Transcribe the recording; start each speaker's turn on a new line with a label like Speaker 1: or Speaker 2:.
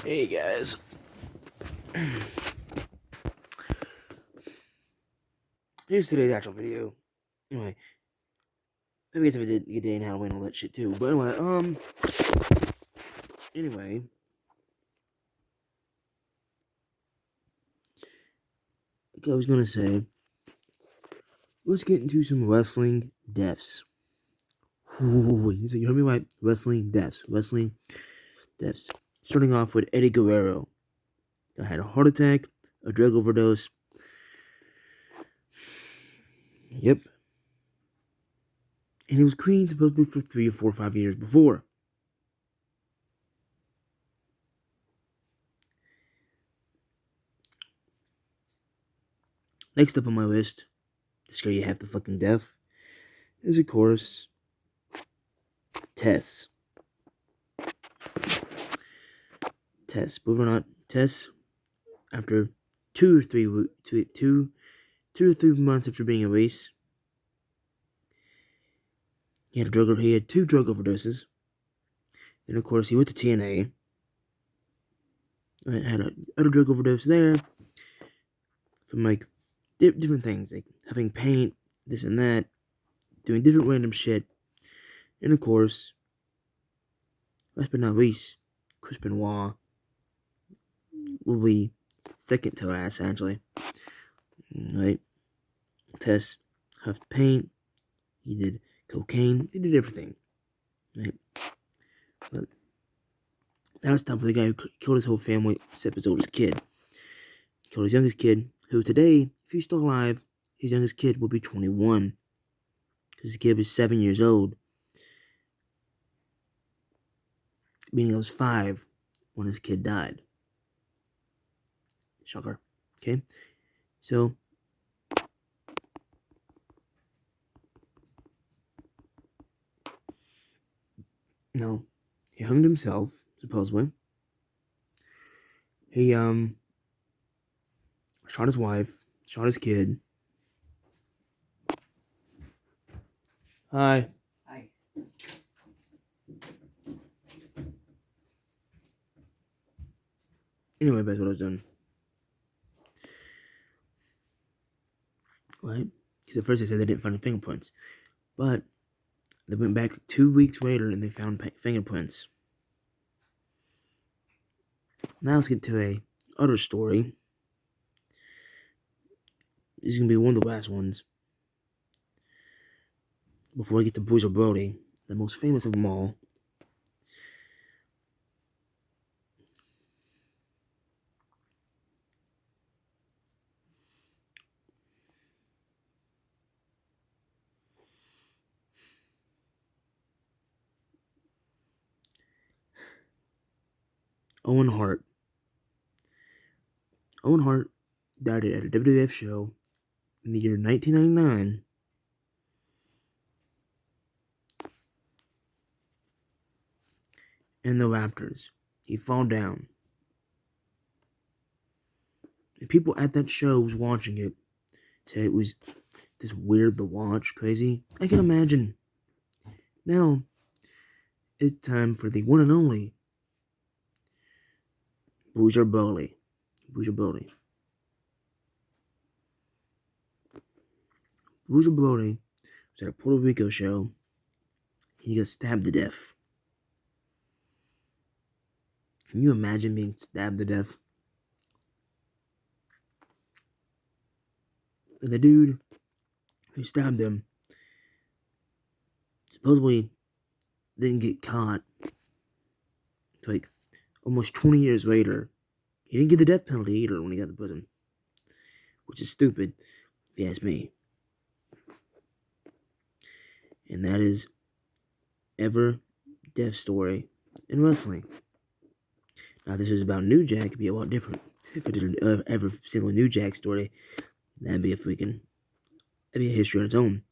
Speaker 1: Hey guys. Here's today's actual video. Anyway, maybe it's a good day in Halloween and all that shit too. But anyway, like I was gonna say, let's get into some wrestling deaths. Ooh, you heard me right? Wrestling deaths. Starting off with Eddie Guerrero. That had a heart attack, a drug overdose. Yep. And he was clean supposedly for 3 or 4 or 5 years before. Next up on my list, to scare you half the fucking death, is of course Tess. Believe it or not, Tess, after 2 or 3 months after being released, he had 2 drug overdoses. Then of course he went to TNA. Had a drug overdose there from like different things, like having paint, this and that, doing different random shit. And of course, last but not least, Chris Benoit will be second to last, actually. Right? Tess huffed paint. He did cocaine. He did everything. Right? But now it's time for the guy who killed his whole family except his oldest kid. He killed his youngest kid, who today, if he's still alive, his youngest kid will be 21. Because his kid was 7 years old. Meaning he was 5 when his kid died. Shocker. Okay? So, no, he hung himself, supposedly. He, shot his wife, shot his kid. Hi. Anyway, that's what I was doing. Right? Because at first they said they didn't find fingerprints. But they went back 2 weeks later and they found fingerprints. Now let's get to a other story. This is going to be one of the last ones. Before I get to Bruiser Brody, the most famous of them all. Owen Hart. Owen Hart died at a WWF show in the year 1999. In the Raptors. He fell down. The people at that show was watching it said it was just weird to watch, crazy. I can imagine. Now, it's time for the one and only Bruiser Brody. Bruiser Brody was at a Puerto Rico show. He got stabbed to death. Can you imagine being stabbed to death? And the dude who stabbed him supposedly didn't get caught. It's like almost 20 years later. He didn't get the death penalty either when he got to prison. Which is stupid, if you ask me. And that is ever death story in wrestling. Now, this is about New Jack. It'd be a lot different. If it did ever single New Jack story, that'd be a history on its own.